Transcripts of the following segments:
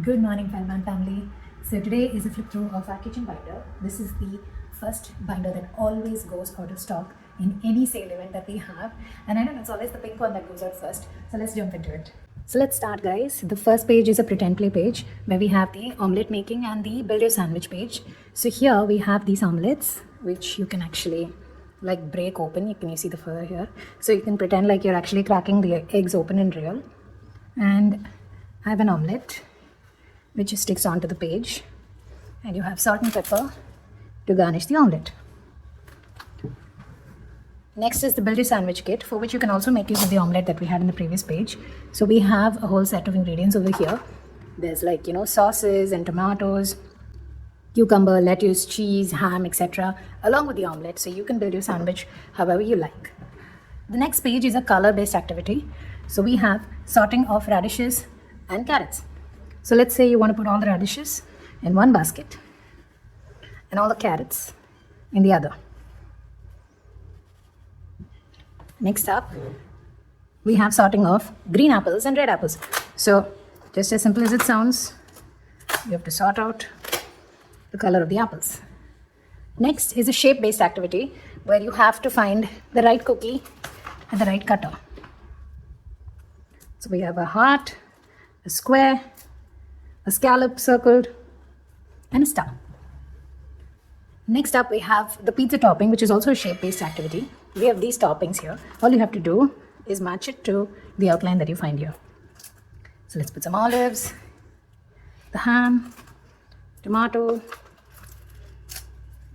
Good morning, Feldman family. So today is a flip through of our kitchen binder. This is the first binder that always goes out of stock in any sale event that we have. And I know it's always the pink one that goes out first. So let's jump into it. So let's start, guys. The first page is a pretend play page where we have the omelette making and the build your sandwich page. So here we have these omelettes, which you can actually like break open. You see the fur here. So you can pretend like you're actually cracking the eggs open in real. And I have an omelette which sticks onto the page, and you have salt and pepper to garnish the omelette. Next is the build your sandwich kit, for which you can also make use of the omelette that we had in the previous page. So we have a whole set of ingredients over here. There's sauces and tomatoes, cucumber, lettuce, cheese, ham, etc. along with the omelette, so you can build your sandwich however you like. The next page is a color based activity. So we have sorting of radishes and carrots. So let's say you want to put all the radishes in one basket and all the carrots in the other. Next up, we have sorting of green apples and red apples. So just as simple as it sounds, you have to sort out the color of the apples. Next is a shape-based activity where you have to find the right cookie and the right cutter. So we have a heart, a square, a scallop circled, and a star. Next up, we have the pizza topping, which is also a shape-based activity. We have these toppings here. All you have to do is match it to the outline that you find here. So let's put some olives, the ham, tomato,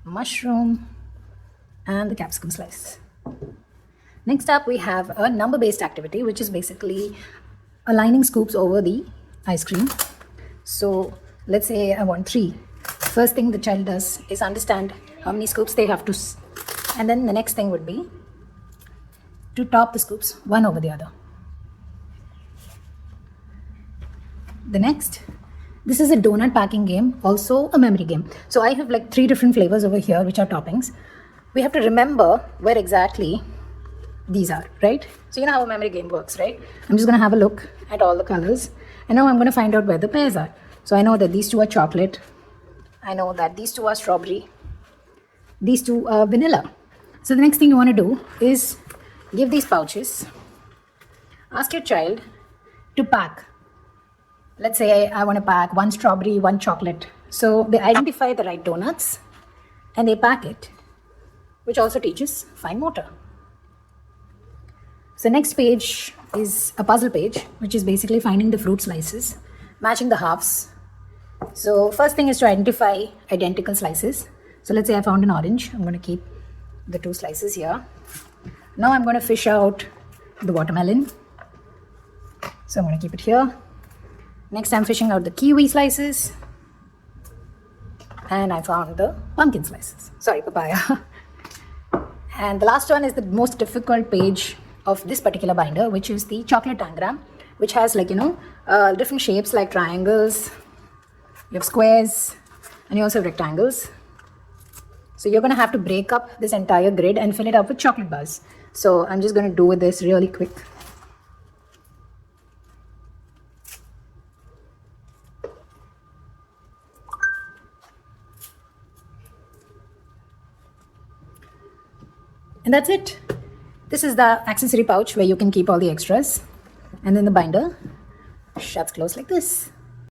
mushroom, and the capsicum slice. Next up, we have a number-based activity, which is basically aligning scoops over the ice cream. So let's say I want 3. First thing the child does is understand how many scoops they have to, and then the next thing would be to top the scoops one over the other. This is a donut packing game, also a memory game. So I have like 3 different flavors over here, which are toppings. We have to remember where exactly these are, right? So you know how a memory game works, right? I'm just going to have a look at all the colors, and now I'm going to find out where the pairs are. So I know that these 2 are chocolate. I know that these 2 are strawberry. These 2 are vanilla. So the next thing you want to do is give these pouches. Ask your child to pack. Let's say I want to pack 1 strawberry, 1 chocolate. So they identify the right donuts and they pack it, which also teaches fine motor. So next page is a puzzle page, which is basically finding the fruit slices, matching the halves. So first thing is to identify identical slices. So let's say I found an orange. I'm going to keep the 2 slices here. Now I'm going to fish out the watermelon. So I'm going to keep it here. Next I'm fishing out the kiwi slices. And I found the pumpkin slices. Sorry, papaya. And the last one is the most difficult page of this particular binder, which is the chocolate tangram, which has different shapes like triangles, you have squares, and you also have rectangles. So you're going to have to break up this entire grid and fill it up with chocolate bars. So I'm just going to do this really quick. And that's it. This is the accessory pouch where you can keep all the extras, and then the binder shuts closed like this.